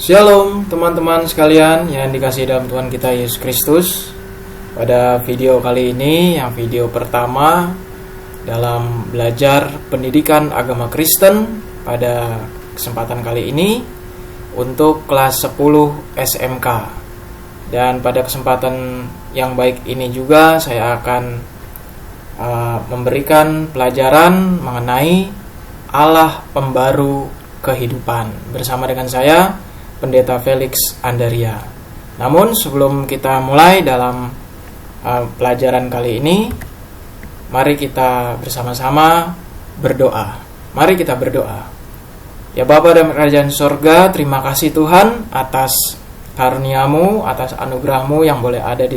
Shalom teman-teman sekalian yang dikasihi dalam Tuhan kita Yesus Kristus. Pada video kali ini, yang video pertama dalam belajar pendidikan agama Kristen pada kesempatan kali ini untuk kelas 10 SMK. Dan pada kesempatan yang baik ini juga saya akan memberikan pelajaran mengenai Allah pembaru kehidupan bersama dengan saya, Pendeta Felix Andaria. Namun sebelum kita mulai dalam pelajaran kali ini, mari kita bersama-sama berdoa. Mari kita berdoa. Ya Bapa dalam kerajaan surga, terima kasih Tuhan atas karunia-Mu, atas anugerah-Mu yang boleh ada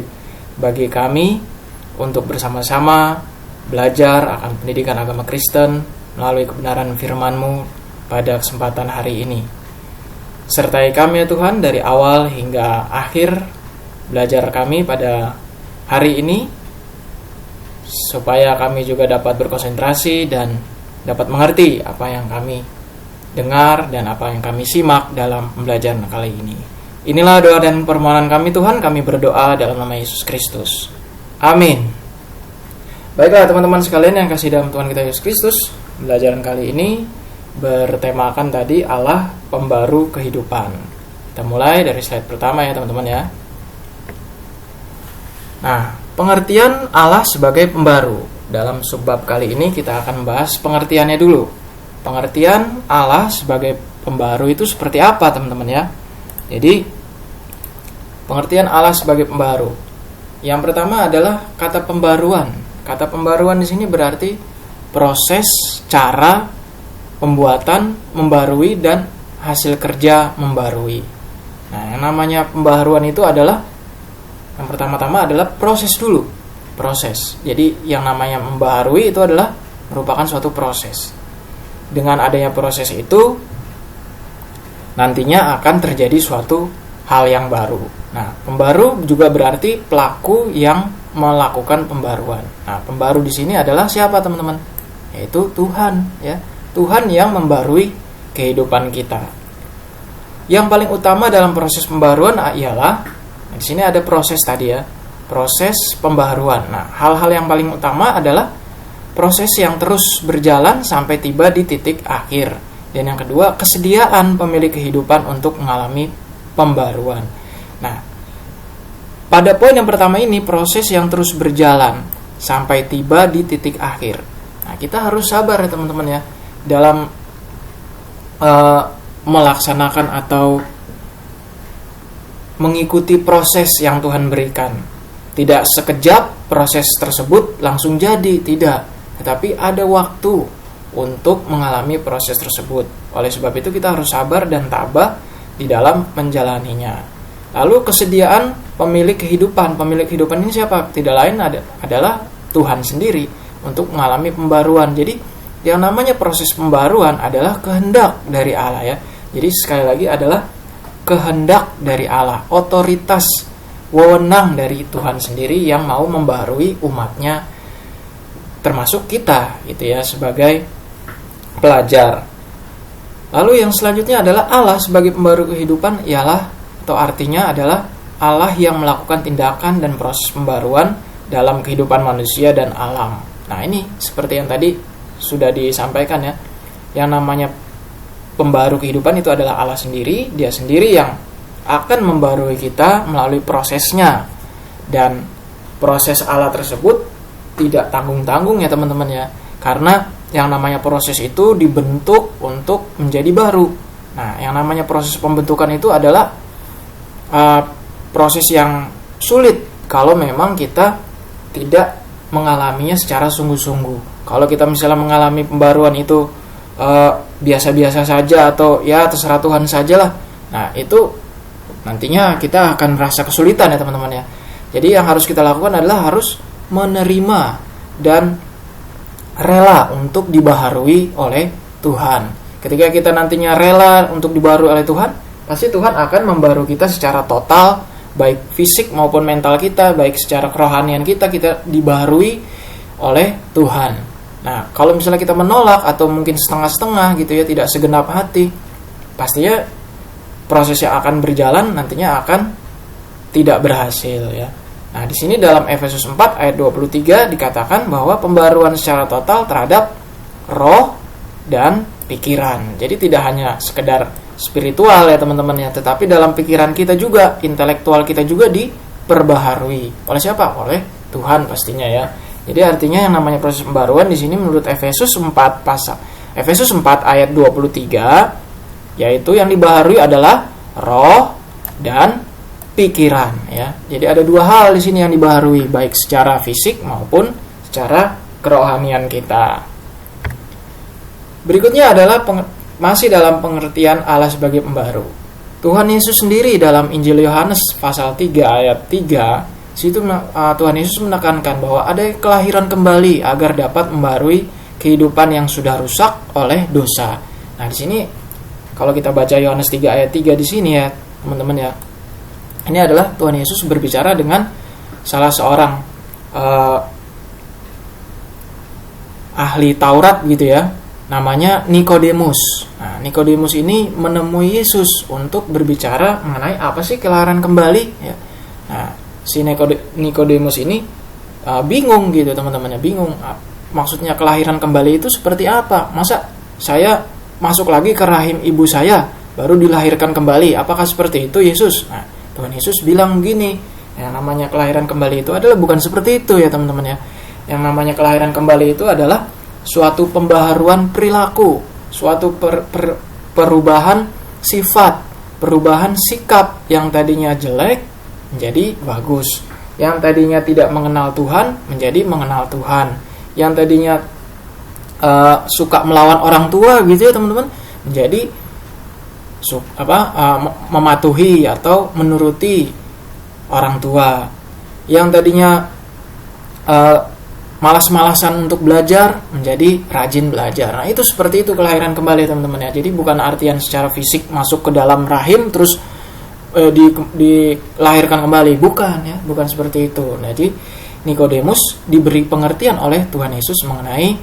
bagi kami untuk bersama-sama belajar akan pendidikan agama Kristen melalui kebenaran firman-Mu pada kesempatan hari ini. Sertai kami ya Tuhan dari awal hingga akhir belajar kami pada hari ini, supaya kami juga dapat berkonsentrasi dan dapat mengerti apa yang kami dengar dan apa yang kami simak dalam pembelajaran kali ini. Inilah doa dan permohonan kami Tuhan, kami berdoa dalam nama Yesus Kristus. Amin. Baiklah teman-teman sekalian yang kasih dalam Tuhan kita Yesus Kristus, pembelajaran kali ini bertemakan tadi Allah pembaru kehidupan. Kita mulai dari slide pertama ya teman-teman ya. Nah, pengertian Allah sebagai pembaru. Dalam subbab kali ini kita akan membahas pengertiannya dulu. Pengertian Allah sebagai pembaru itu seperti apa teman-teman ya? Jadi, pengertian Allah sebagai pembaru. Yang pertama adalah kata pembaruan. Kata pembaruan di sini berarti proses, cara pembuatan, membarui, dan hasil kerja membarui. Nah, yang namanya pembaharuan itu adalah, yang pertama-tama adalah proses dulu. Proses. Jadi yang namanya membaharui itu adalah merupakan suatu proses. Dengan adanya proses itu, nantinya akan terjadi suatu hal yang baru. Nah, pembaru juga berarti pelaku yang melakukan pembaruan. Nah, pembaru di sini adalah siapa teman-teman? Yaitu Tuhan ya. Tuhan yang membarui kehidupan kita. Yang paling utama dalam proses pembaruan ialah, di sini ada proses tadi ya, proses pembaharuan. Nah, hal-hal yang paling utama adalah proses yang terus berjalan sampai tiba di titik akhir. Dan yang kedua, kesediaan pemilik kehidupan untuk mengalami pembaruan. Nah, pada poin yang pertama ini, proses yang terus berjalan sampai tiba di titik akhir. Nah, kita harus sabar ya teman-teman ya, dalam melaksanakan atau mengikuti proses yang Tuhan berikan. Tidak sekejap proses tersebut langsung jadi, tidak. Tetapi ada waktu untuk mengalami proses tersebut. Oleh sebab itu kita harus sabar dan tabah di dalam menjalaninya. Lalu kesediaan pemilik kehidupan. Pemilik kehidupan ini siapa? Tidak lain adalah Tuhan sendiri untuk mengalami pembaruan. Jadi yang namanya proses pembaruan adalah kehendak dari Allah ya. Jadi sekali lagi adalah kehendak dari Allah, otoritas, wewenang dari Tuhan sendiri yang mau membarui umatnya, termasuk kita gitu ya, sebagai pelajar. Lalu yang selanjutnya adalah Allah sebagai pembaru kehidupan ialah, atau artinya adalah Allah yang melakukan tindakan dan proses pembaruan dalam kehidupan manusia dan alam. Nah, ini seperti yang tadi sudah disampaikan ya, yang namanya pembaru kehidupan itu adalah Allah sendiri. Dia sendiri yang akan membarui kita melalui prosesnya, dan proses Allah tersebut tidak tanggung-tanggung ya teman-teman ya, karena yang namanya proses itu dibentuk untuk menjadi baru. Nah, yang namanya proses pembentukan itu adalah proses yang sulit kalau memang kita tidak mengalaminya secara sungguh-sungguh. Kalau kita misalnya mengalami pembaruan itu biasa-biasa saja atau ya terserah Tuhan sajalah, nah itu nantinya kita akan merasa kesulitan ya teman-teman ya. Jadi yang harus kita lakukan adalah harus menerima dan rela untuk dibaharui oleh Tuhan. Ketika kita nantinya rela untuk dibaharui oleh Tuhan, pasti Tuhan akan membarui kita secara total, baik fisik maupun mental kita, baik secara kerohanian kita dibaharui oleh Tuhan. Nah, kalau misalnya kita menolak atau mungkin setengah-setengah gitu ya, tidak segenap hati, pastinya proses yang akan berjalan nantinya akan tidak berhasil ya. Nah, di sini dalam Efesus 4 ayat 23 dikatakan bahwa pembaruan secara total terhadap roh dan pikiran. Jadi tidak hanya sekedar spiritual ya teman-teman ya, tetapi dalam pikiran kita juga, intelektual kita juga diperbaharui. Oleh siapa? Oleh Tuhan pastinya ya. Jadi artinya yang namanya proses pembaruan di sini menurut Efesus 4 ayat 23 yaitu yang dibaharui adalah roh dan pikiran ya. Jadi ada dua hal di sini yang dibaharui, baik secara fisik maupun secara kerohanian kita. Berikutnya adalah masih dalam pengertian Allah sebagai pembaru. Tuhan Yesus sendiri dalam Injil Yohanes pasal 3 ayat 3, situ Tuhan Yesus menekankan bahwa ada kelahiran kembali agar dapat membarui kehidupan yang sudah rusak oleh dosa. Nah, di sini kalau kita baca Yohanes 3 ayat 3 di sini ya, teman-teman ya. Ini adalah Tuhan Yesus berbicara dengan salah seorang ahli Taurat gitu ya, namanya Nikodemus. Nah, Nikodemus ini menemui Yesus untuk berbicara mengenai apa sih kelahiran kembali ya. Nah, si Nikodemus ini bingung gitu teman-temannya, bingung. Maksudnya kelahiran kembali itu seperti apa? Masa saya masuk lagi ke rahim ibu saya baru dilahirkan kembali? Apakah seperti itu Yesus? Nah, Tuhan Yesus bilang begini, yang namanya kelahiran kembali itu adalah bukan seperti itu ya teman-teman ya. Yang namanya kelahiran kembali itu adalah suatu pembaharuan perilaku, suatu perubahan sifat, perubahan sikap yang tadinya jelek menjadi bagus, yang tadinya tidak mengenal Tuhan menjadi mengenal Tuhan, yang tadinya suka melawan orang tua gitu ya teman-teman menjadi mematuhi atau menuruti orang tua, yang tadinya malas-malasan untuk belajar menjadi rajin belajar. Nah, itu seperti itu kelahiran kembali teman-teman ya. Jadi bukan artian secara fisik masuk ke dalam rahim terus dilahirkan kembali, bukan ya, bukan seperti itu. Nah, jadi Nikodemus diberi pengertian oleh Tuhan Yesus mengenai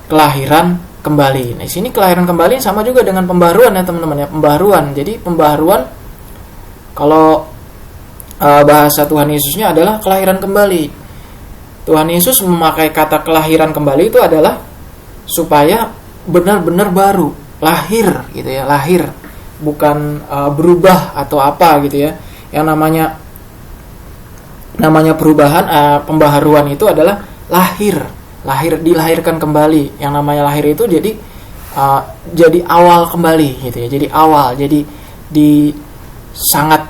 kelahiran kembali. Nah, di sini kelahiran kembali sama juga dengan pembaruan ya teman-teman ya, pembaruan. Jadi pembaruan kalau bahasa Tuhan Yesusnya adalah kelahiran kembali. Tuhan Yesus memakai kata kelahiran kembali itu adalah supaya benar-benar baru, lahir gitu ya, lahir, bukan berubah atau apa gitu ya. Yang namanya perubahan, pembaharuan itu adalah lahir, dilahirkan kembali. Yang namanya lahir itu jadi awal kembali gitu ya. Jadi awal, jadi di sangat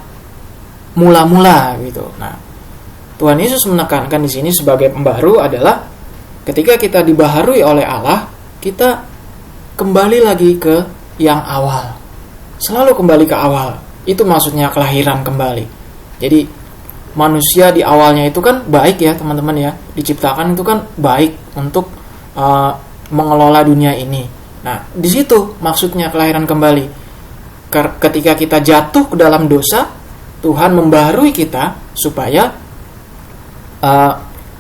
mula-mula gitu. Nah, Tuhan Yesus menekankan di sini sebagai pembaru adalah ketika kita dibaharui oleh Allah, kita kembali lagi ke yang awal. Selalu kembali ke awal. Itu maksudnya kelahiran kembali. Jadi manusia di awalnya itu kan baik ya teman-teman ya, diciptakan itu kan baik untuk mengelola dunia ini. Nah, di situ maksudnya kelahiran kembali. Ketika kita jatuh ke dalam dosa, Tuhan membaharui kita supaya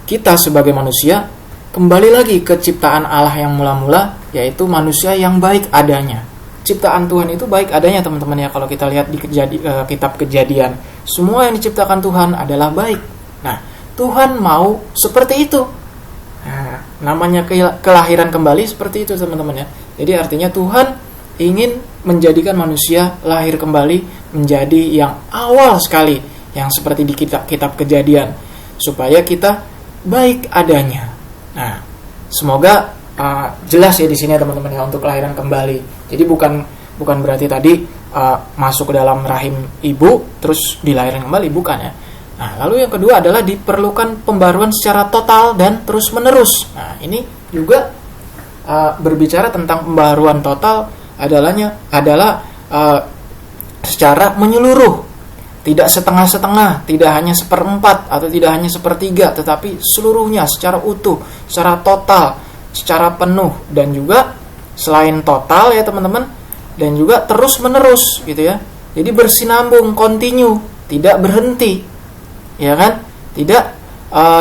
kita sebagai manusia kembali lagi ke ciptaan Allah yang mula-mula, yaitu manusia yang baik adanya. Ciptaan Tuhan itu baik adanya teman-teman ya. Kalau kita lihat di kitab Kejadian, semua yang diciptakan Tuhan adalah baik. Nah, Tuhan mau seperti itu. Nah, namanya kelahiran kembali seperti itu teman-teman ya. Jadi artinya Tuhan ingin menjadikan manusia lahir kembali menjadi yang awal sekali, yang seperti di kitab Kejadian, supaya kita baik adanya. Nah, semoga jelas ya di sini ya teman-teman ya untuk kelahiran kembali. Jadi bukan berarti tadi masuk ke dalam rahim ibu terus dilahirkan kembali, bukan ya. Nah, lalu yang kedua adalah diperlukan pembaruan secara total dan terus menerus. Nah, ini juga berbicara tentang pembaruan total adalah secara menyeluruh. Tidak setengah-setengah, tidak hanya 1/4 atau tidak hanya 1/3, tetapi seluruhnya secara utuh, secara total, secara penuh, dan juga selain total ya teman-teman, dan juga terus-menerus gitu ya. Jadi bersinambung, continue, tidak berhenti. Ya kan? Tidak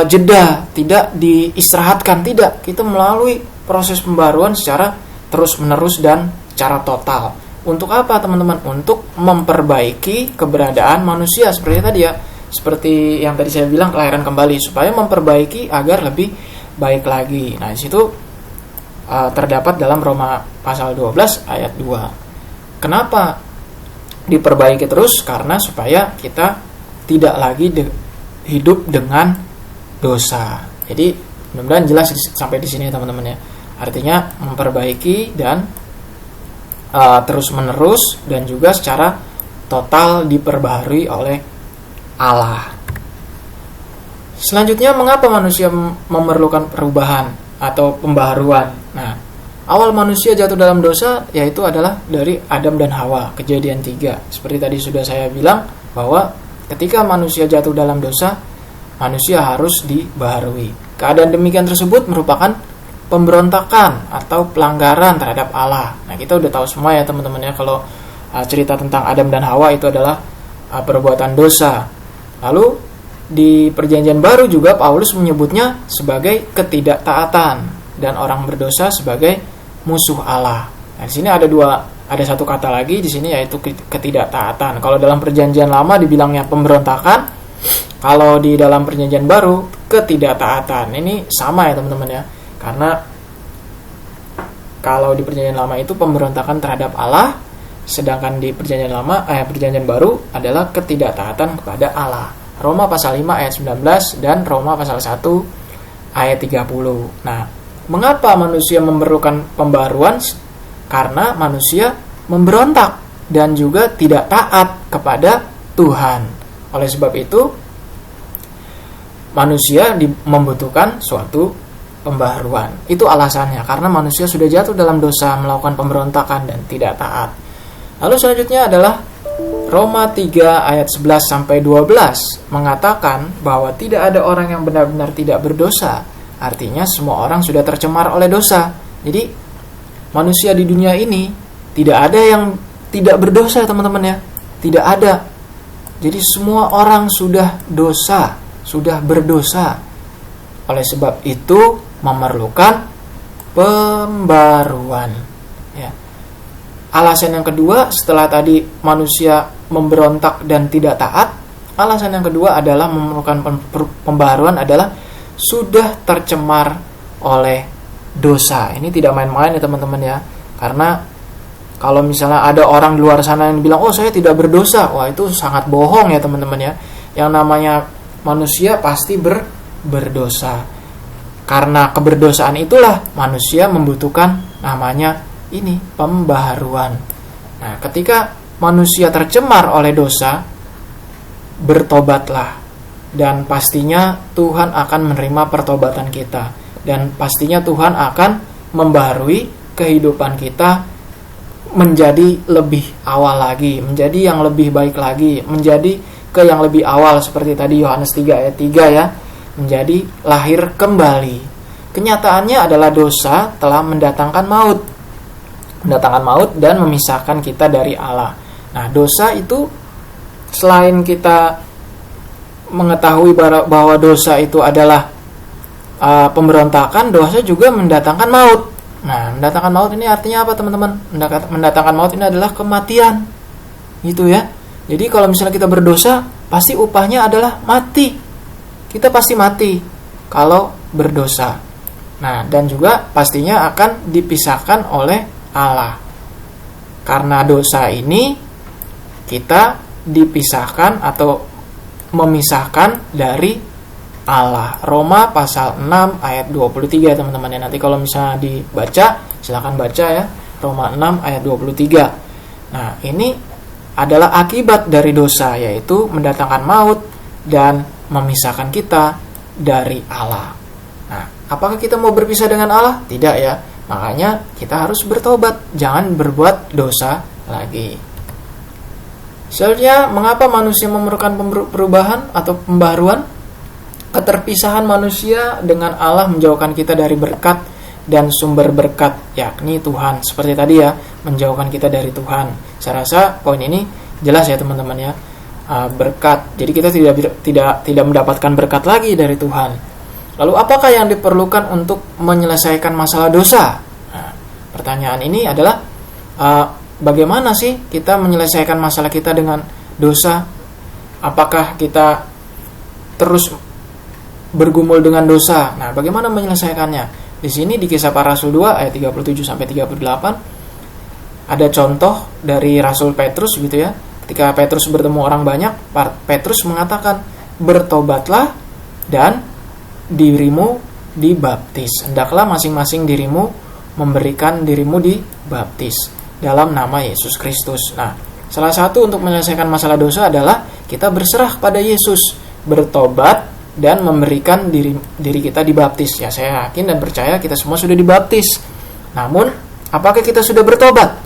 jeda, tidak diistirahatkan, tidak. Kita melalui proses pembaruan secara terus-menerus dan secara total. Untuk apa teman-teman? Untuk memperbaiki keberadaan manusia seperti tadi ya. Seperti yang tadi saya bilang, kelahiran kembali, supaya memperbaiki agar lebih baik lagi. Nah, di situ terdapat dalam Roma pasal 12 ayat 2. Kenapa diperbaiki terus? Karena supaya kita tidak lagi hidup dengan dosa. Jadi mudah-mudahan jelas sampai di sini teman-teman ya. Artinya memperbaiki dan terus-menerus dan juga secara total diperbaharui oleh Allah. Selanjutnya, mengapa manusia memerlukan perubahan atau pembaharuan? Nah, awal manusia jatuh dalam dosa yaitu adalah dari Adam dan Hawa, Kejadian 3. Seperti tadi sudah saya bilang bahwa ketika manusia jatuh dalam dosa, manusia harus dibaharui. Keadaan demikian tersebut merupakan pemberontakan atau pelanggaran terhadap Allah. Nah, kita udah tahu semua ya teman-teman ya, kalau cerita tentang Adam dan Hawa itu adalah perbuatan dosa. Lalu di Perjanjian Baru juga Paulus menyebutnya sebagai ketidaktaatan dan orang berdosa sebagai musuh Allah. Nah, di sini ada satu kata lagi di sini yaitu ketidaktaatan. Kalau dalam Perjanjian Lama dibilangnya pemberontakan, kalau di dalam Perjanjian Baru ketidaktaatan. Ini sama ya teman-teman ya. Karena kalau di Perjanjian Lama itu pemberontakan terhadap Allah, sedangkan di Perjanjian Baru adalah ketidaktaatan kepada Allah. Roma pasal 5 ayat 19 dan Roma pasal 1 ayat 30. Nah, mengapa manusia memerlukan pembaruan? Karena manusia memberontak dan juga tidak taat kepada Tuhan. Oleh sebab itu, manusia membutuhkan suatu pembaharuan. Itu alasannya, karena manusia sudah jatuh dalam dosa, melakukan pemberontakan dan tidak taat. Lalu selanjutnya adalah Roma 3 ayat 11 sampai 12 mengatakan bahwa tidak ada orang yang benar-benar tidak berdosa. Artinya semua orang sudah tercemar oleh dosa. Jadi manusia di dunia ini tidak ada yang tidak berdosa teman-teman ya. Tidak ada. Jadi semua orang sudah dosa, sudah berdosa. Oleh sebab itu memerlukan pembaruan. Ya. Alasan yang kedua, setelah tadi manusia memberontak dan tidak taat, alasan yang kedua adalah memerlukan pembaharuan adalah sudah tercemar oleh dosa. Ini tidak main-main ya teman-teman ya. Karena kalau misalnya ada orang di luar sana yang bilang, oh saya tidak berdosa, wah itu sangat bohong ya teman-teman ya. Yang namanya manusia pasti berdosa. Karena keberdosaan itulah manusia membutuhkan namanya ini pembaharuan. Nah, ketika manusia tercemar oleh dosa, bertobatlah, dan pastinya Tuhan akan menerima pertobatan kita, dan pastinya Tuhan akan membaharui kehidupan kita menjadi lebih awal lagi, menjadi yang lebih baik lagi, menjadi ke yang lebih awal seperti tadi Yohanes 3 ayat 3 ya, menjadi lahir kembali. Kenyataannya adalah dosa telah mendatangkan maut dan memisahkan kita dari Allah. Nah, dosa itu selain kita mengetahui bahwa dosa itu adalah pemberontakan, dosa juga mendatangkan maut. Nah, mendatangkan maut ini artinya apa teman-teman? Mendatangkan maut ini adalah kematian. Gitu ya. Jadi kalau misalnya kita berdosa, pasti upahnya adalah mati. Kita pasti mati kalau berdosa. Nah, dan juga pastinya akan dipisahkan oleh Allah. Karena dosa ini kita dipisahkan atau memisahkan dari Allah. Roma pasal 6 ayat 23 teman-teman ya. Nanti kalau misalnya dibaca, silakan baca ya. Roma 6 ayat 23. Nah, ini adalah akibat dari dosa, yaitu mendatangkan maut dan memisahkan kita dari Allah. Nah, apakah kita mau berpisah dengan Allah? Tidak ya. Makanya kita harus bertobat, jangan berbuat dosa lagi. Selanjutnya, mengapa manusia memerlukan perubahan atau pembaharuan? Keterpisahan manusia dengan Allah menjauhkan kita dari berkat dan sumber berkat, yakni Tuhan. Seperti tadi ya, menjauhkan kita dari Tuhan. Saya rasa poin ini jelas ya teman-teman ya. Berkat. Jadi kita tidak mendapatkan berkat lagi dari Tuhan. Lalu apakah yang diperlukan untuk menyelesaikan masalah dosa? Nah, pertanyaan ini adalah bagaimana sih kita menyelesaikan masalah kita dengan dosa? Apakah kita terus bergumul dengan dosa? Nah, bagaimana menyelesaikannya? Di sini di Kisah Para Rasul 2 ayat 37 sampai 38 ada contoh dari Rasul Petrus gitu ya. Ketika Petrus bertemu orang banyak, Petrus mengatakan, "Bertobatlah dan dirimu dibaptis. Hendaklah masing-masing dirimu memberikan dirimu dibaptis dalam nama Yesus Kristus." Nah, salah satu untuk menyelesaikan masalah dosa adalah kita berserah pada Yesus, bertobat dan memberikan diri kita dibaptis. Ya, saya yakin dan percaya kita semua sudah dibaptis. Namun, apakah kita sudah bertobat?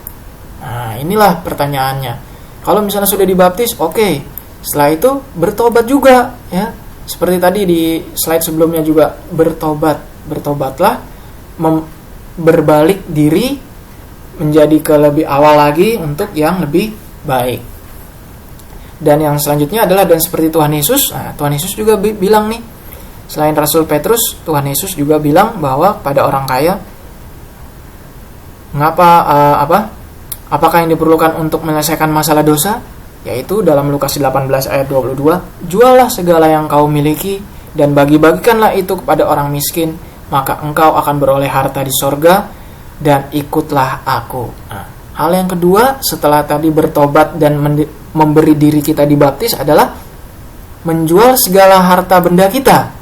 Nah, inilah pertanyaannya. Kalau misalnya sudah dibaptis, oke. Setelah itu bertobat juga, ya. Seperti tadi di slide sebelumnya juga, bertobatlah, berbalik diri menjadi ke lebih awal lagi untuk yang lebih baik. Dan yang selanjutnya adalah dan seperti Tuhan Yesus. Nah, Tuhan Yesus juga bilang nih, selain Rasul Petrus, Tuhan Yesus juga bilang bahwa pada orang kaya, apakah yang diperlukan untuk menyelesaikan masalah dosa? Yaitu dalam Lukas 18 ayat 22, "Jualah segala yang kau miliki dan bagi-bagikanlah itu kepada orang miskin, maka engkau akan beroleh harta di sorga, dan ikutlah aku." Nah, hal yang kedua setelah tadi bertobat dan memberi diri kita dibaptis adalah menjual segala harta benda kita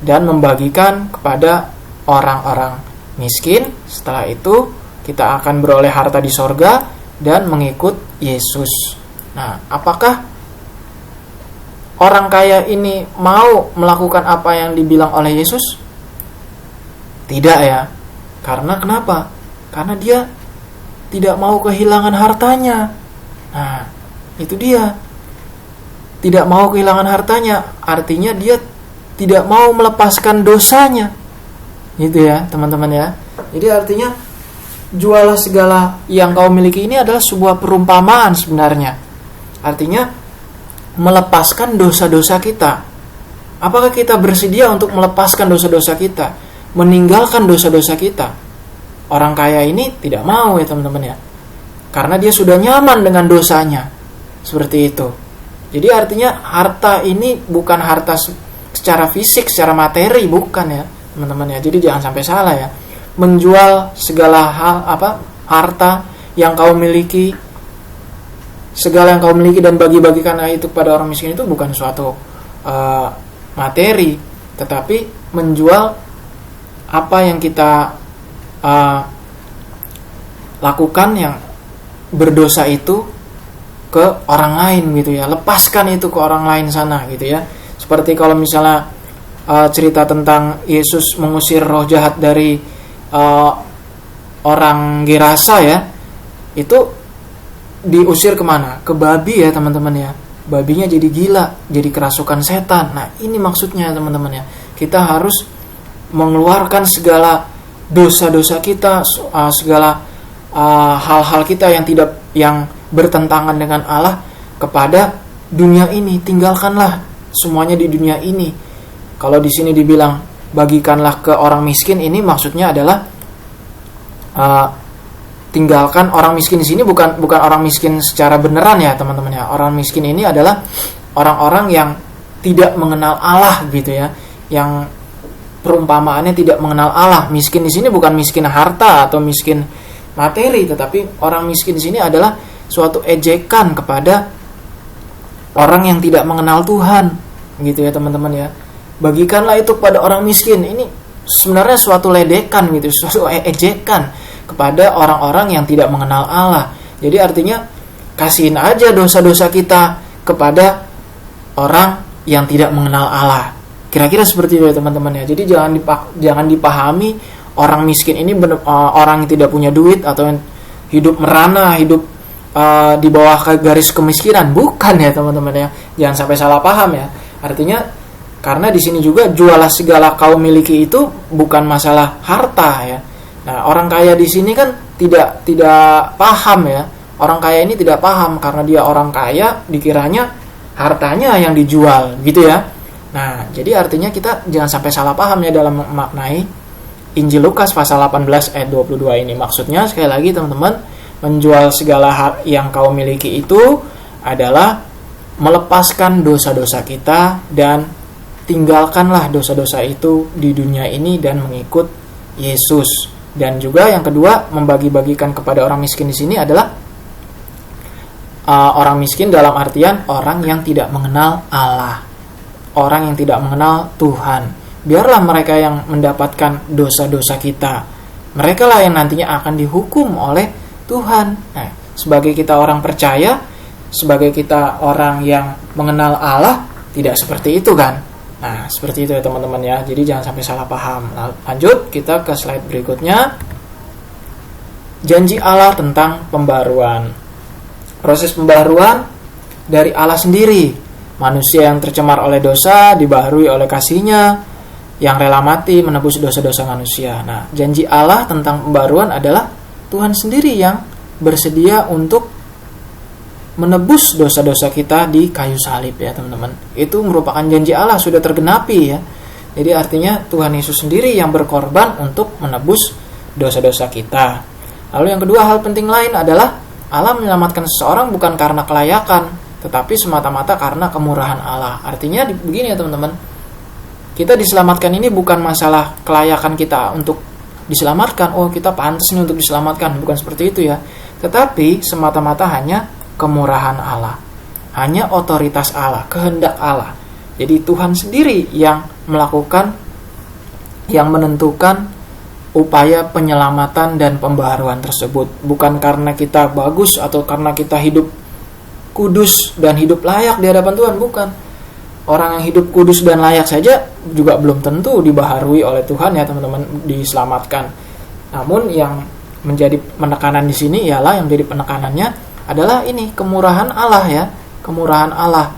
dan membagikan kepada orang-orang miskin. Setelah itu kita akan beroleh harta di sorga dan mengikut Yesus. Nah, apakah orang kaya ini mau melakukan apa yang dibilang oleh Yesus? Tidak ya. Karena kenapa? Karena dia tidak mau kehilangan hartanya. Nah, itu dia. Tidak mau kehilangan hartanya, artinya dia tidak mau melepaskan dosanya. Gitu ya, teman-teman ya. Jadi artinya jualah segala yang kau miliki ini adalah sebuah perumpamaan sebenarnya. Artinya melepaskan dosa-dosa kita. Apakah kita bersedia untuk melepaskan dosa-dosa kita, meninggalkan dosa-dosa kita? Orang kaya ini tidak mau ya teman-teman ya. Karena dia sudah nyaman dengan dosanya. Seperti itu. Jadi artinya harta ini bukan harta secara fisik, secara materi, bukan ya teman-teman ya. Jadi jangan sampai salah ya. Menjual segala harta yang kau miliki, segala yang kau miliki dan bagi-bagikan itu kepada orang miskin itu bukan suatu materi, tetapi menjual apa yang kita lakukan yang berdosa itu ke orang lain gitu ya. Lepaskan itu ke orang lain sana gitu ya. Seperti kalau misalnya cerita tentang Yesus mengusir roh jahat dari orang Gerasa ya, itu diusir kemana? Ke babi ya teman-teman ya. Babinya jadi gila, jadi kerasukan setan. Nah, ini maksudnya teman-teman ya. Kita harus mengeluarkan segala dosa-dosa kita, segala hal-hal kita yang bertentangan dengan Allah kepada dunia ini. Tinggalkanlah semuanya di dunia ini. Kalau di sini dibilang bagikanlah ke orang miskin, ini maksudnya adalah tinggalkan orang miskin di sini bukan orang miskin secara beneran ya teman-teman ya. Orang miskin ini adalah orang-orang yang tidak mengenal Allah gitu ya. Yang perumpamaannya tidak mengenal Allah. Miskin di sini bukan miskin harta atau miskin materi, tetapi orang miskin di sini adalah suatu ejekan kepada orang yang tidak mengenal Tuhan gitu ya teman-teman ya. Bagikanlah itu kepada orang miskin. Ini sebenarnya suatu ledekan gitu, suatu ejekan kepada orang-orang yang tidak mengenal Allah. Jadi artinya kasihin aja dosa-dosa kita kepada orang yang tidak mengenal Allah. Kira-kira seperti itu ya teman-teman ya. Jadi jangan dipahami orang miskin ini orang yang tidak punya duit atau yang hidup merana, hidup di bawah garis kemiskinan. Bukan ya teman-teman ya. Jangan sampai salah paham ya. Artinya karena di sini juga jualah segala kau miliki itu bukan masalah harta ya. Nah, orang kaya di sini kan tidak paham ya. Orang kaya ini tidak paham karena dia orang kaya, dikiranya hartanya yang dijual gitu ya. Nah, jadi artinya kita jangan sampai salah paham ya dalam memaknai Injil Lukas pasal 18 ayat 22 ini. Maksudnya sekali lagi teman-teman, Menjual segala hal yang kau miliki itu adalah melepaskan dosa-dosa kita dan tinggalkanlah dosa-dosa itu di dunia ini dan mengikut Yesus. Dan juga yang kedua, membagi-bagikan kepada orang miskin di sini adalah orang miskin dalam artian orang yang tidak mengenal Allah, orang yang tidak mengenal Tuhan. Biarlah mereka yang mendapatkan dosa-dosa kita. Mereka lah yang nantinya akan dihukum oleh Tuhan. Nah, sebagai kita orang percaya, sebagai kita orang yang mengenal Allah, tidak seperti itu kan? Nah, seperti itu ya teman-teman ya. Jadi jangan sampai salah paham. Lanjut kita ke slide berikutnya. Janji Allah tentang pembaruan. Proses pembaruan dari Allah sendiri. Manusia yang tercemar oleh dosa dibaharui oleh kasih-Nya yang rela mati menebus dosa-dosa manusia. Nah, janji Allah tentang pembaruan adalah Tuhan sendiri yang bersedia untuk menebus dosa-dosa kita di kayu salib ya teman-teman. Itu merupakan janji Allah, sudah tergenapi ya. Jadi artinya Tuhan Yesus sendiri yang berkorban untuk menebus dosa-dosa kita. Lalu yang kedua, hal penting lain adalah Allah menyelamatkan seseorang bukan karena kelayakan, tetapi semata-mata karena kemurahan Allah. Artinya begini ya teman-teman, kita diselamatkan ini bukan masalah kelayakan kita untuk diselamatkan, oh kita pantas nih untuk diselamatkan, bukan seperti itu ya. Tetapi semata-mata hanya kemurahan Allah, hanya otoritas Allah, kehendak Allah. Jadi Tuhan sendiri yang melakukan, yang menentukan upaya penyelamatan dan pembaharuan tersebut. Bukan karena kita bagus atau karena kita hidup kudus dan hidup layak di hadapan Tuhan, bukan. Orang yang hidup kudus dan layak saja juga belum tentu dibaharui oleh Tuhan ya teman-teman, diselamatkan. Namun yang menjadi penekanan di sini ialah, yang menjadi penekanannya adalah ini, kemurahan Allah ya, kemurahan Allah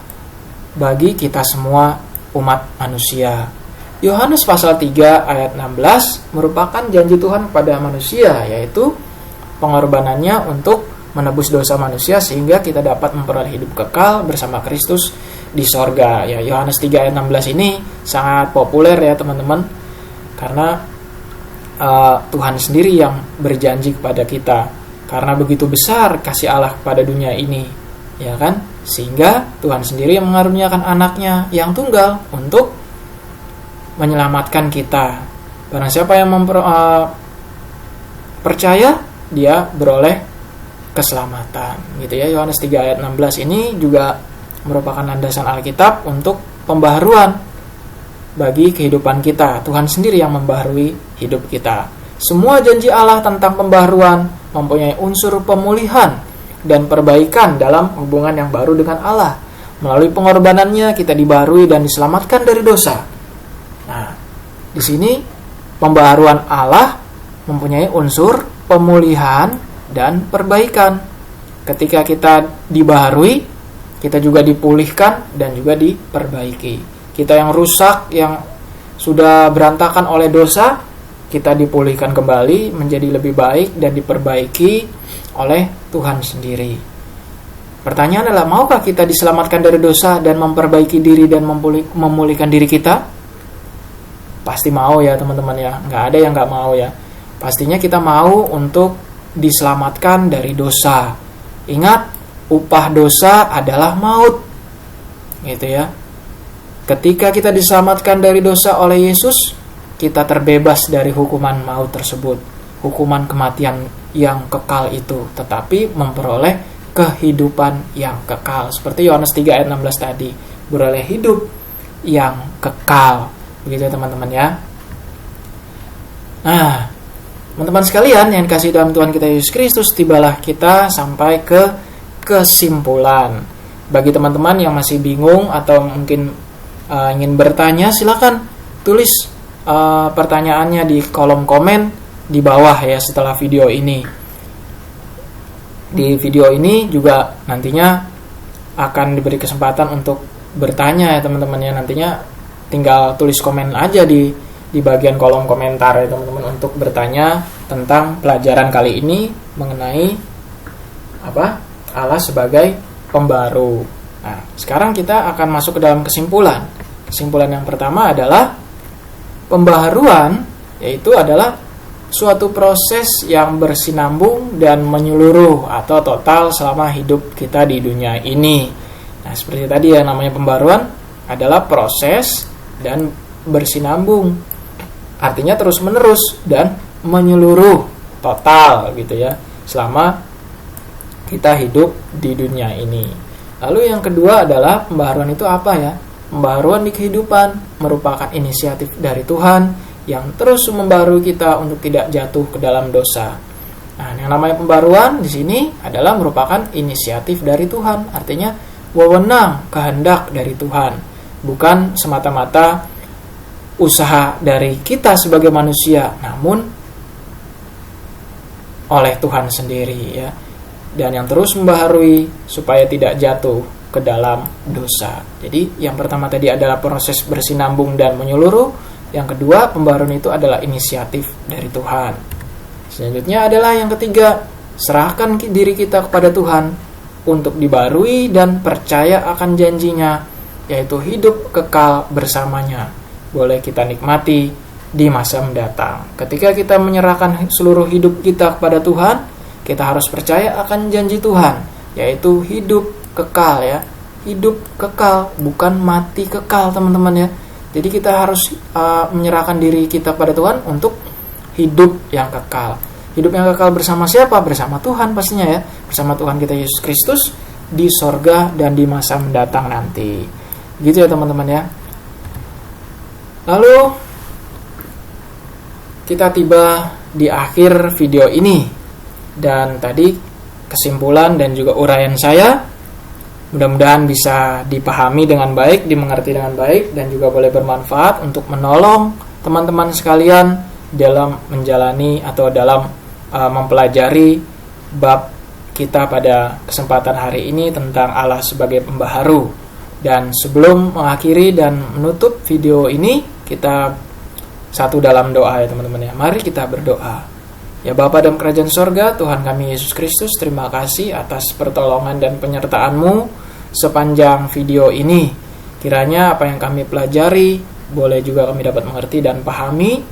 bagi kita semua umat manusia. Yohanes pasal 3 ayat 16 merupakan janji Tuhan kepada manusia, yaitu pengorbanannya untuk menebus dosa manusia sehingga kita dapat memperoleh hidup kekal bersama Kristus di sorga. Ya, Yohanes 3 ayat 16 ini sangat populer ya teman-teman, karena Tuhan sendiri yang berjanji kepada kita, karena begitu besar kasih Allah kepada dunia ini, ya kan, sehingga Tuhan sendiri yang mengaruniakan anaknya yang tunggal untuk menyelamatkan kita. Barang siapa yang percaya, dia beroleh keselamatan gitu ya. Yohanes 3 ayat 16 ini juga merupakan landasan Alkitab untuk pembaharuan bagi kehidupan kita. Tuhan sendiri yang membaharui hidup kita. Semua janji Allah tentang pembaharuan mempunyai unsur pemulihan dan perbaikan dalam hubungan yang baru dengan Allah. Melalui pengorbanannya kita dibaharui dan diselamatkan dari dosa. Nah, di sini pembaharuan Allah mempunyai unsur pemulihan dan perbaikan. Ketika kita dibaharui, kita juga dipulihkan dan juga diperbaiki. Kita yang rusak, yang sudah berantakan oleh dosa, kita dipulihkan kembali menjadi lebih baik dan diperbaiki oleh Tuhan sendiri. Pertanyaan adalah, maukah kita diselamatkan dari dosa dan memperbaiki diri dan memulihkan diri kita? Pasti mau ya teman-teman ya, nggak ada yang nggak mau ya. Pastinya kita mau untuk diselamatkan dari dosa. Ingat, upah dosa adalah maut, gitu ya. Ketika kita diselamatkan dari dosa oleh Yesus, kita terbebas dari hukuman maut tersebut, hukuman kematian yang kekal itu, tetapi memperoleh kehidupan yang kekal. Seperti Yohanes 3 ayat 16 tadi, beroleh hidup yang kekal. Begitu ya teman-teman ya. Nah, teman-teman sekalian yang dikasihi dalam Tuhan kita Yesus Kristus, tibalah kita sampai ke kesimpulan. Bagi teman-teman yang masih bingung atau mungkin ingin bertanya, silakan tulis pertanyaannya di kolom komen di bawah ya setelah video ini. Di video ini juga nantinya akan diberi kesempatan untuk bertanya ya teman-teman ya. Nantinya tinggal tulis komen aja di bagian kolom komentar ya teman-teman untuk bertanya tentang pelajaran kali ini mengenai apa? Allah sebagai pembaru. Nah, sekarang kita akan masuk ke dalam kesimpulan. Kesimpulan yang pertama adalah pembaharuan, yaitu adalah suatu proses yang bersinambung dan menyeluruh atau total selama hidup kita di dunia ini. Nah, seperti tadi yang namanya pembaruan adalah proses dan bersinambung. Artinya terus-menerus dan menyeluruh total gitu ya, selama kita hidup di dunia ini. Lalu yang kedua adalah pembaharuan itu apa ya? Pembaharuan di kehidupan merupakan inisiatif dari Tuhan yang terus membarui kita untuk tidak jatuh ke dalam dosa. Nah, yang namanya pembaruan di sini adalah merupakan inisiatif dari Tuhan, artinya wewenang, kehendak dari Tuhan, bukan semata-mata usaha dari kita sebagai manusia, namun oleh Tuhan sendiri ya. Dan yang terus membaharui supaya tidak jatuh ke dalam dosa. Jadi yang pertama tadi adalah proses bersinambung dan menyeluruh. Yang kedua, pembaharuan itu adalah inisiatif dari Tuhan. Selanjutnya adalah yang ketiga, serahkan diri kita kepada Tuhan untuk dibarui dan percaya akan janjinya, yaitu hidup kekal bersamanya. Boleh kita nikmati di masa mendatang. Ketika kita menyerahkan seluruh hidup kita kepada Tuhan, kita harus percaya akan janji Tuhan, yaitu hidup kekal ya. Hidup kekal, bukan mati kekal, teman-teman ya. Jadi kita harus menyerahkan diri kita pada Tuhan untuk hidup yang kekal. Hidup yang kekal bersama siapa? Bersama Tuhan pastinya ya. Bersama Tuhan kita Yesus Kristus di sorga dan di masa mendatang nanti. Gitu ya teman-teman ya. Lalu kita tiba di akhir video ini. Dan tadi kesimpulan dan juga uraian saya mudah-mudahan bisa dipahami dengan baik, dimengerti dengan baik, dan juga boleh bermanfaat untuk menolong teman-teman sekalian dalam menjalani atau dalam mempelajari bab kita pada kesempatan hari ini tentang Allah sebagai pembaharu. Dan sebelum mengakhiri dan menutup video ini, kita satu dalam doa ya teman-teman ya. Mari kita berdoa. Ya Bapa dalam kerajaan sorga, Tuhan kami Yesus Kristus, terima kasih atas pertolongan dan penyertaan-Mu sepanjang video ini. Kiranya apa yang kami pelajari boleh juga kami dapat mengerti dan pahami,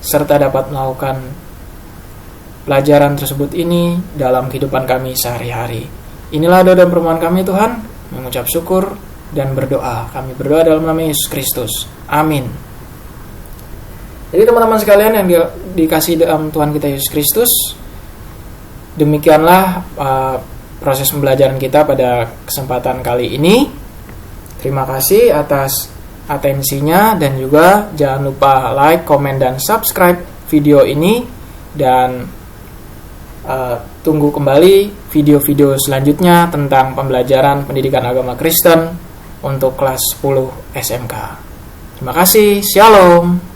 serta dapat melakukan pelajaran tersebut ini dalam kehidupan kami sehari-hari. Inilah doa dan permohonan kami Tuhan, mengucap syukur dan berdoa. Kami berdoa dalam nama Yesus Kristus. Amin. Jadi teman-teman sekalian yang dikasih dalam Tuhan kita Yesus Kristus, demikianlah proses pembelajaran kita pada kesempatan kali ini. Terima kasih atas atensinya dan juga jangan lupa like, komen, dan subscribe video ini. Dan tunggu kembali video-video selanjutnya tentang pembelajaran pendidikan agama Kristen untuk kelas 10 SMK. Terima kasih, Shalom.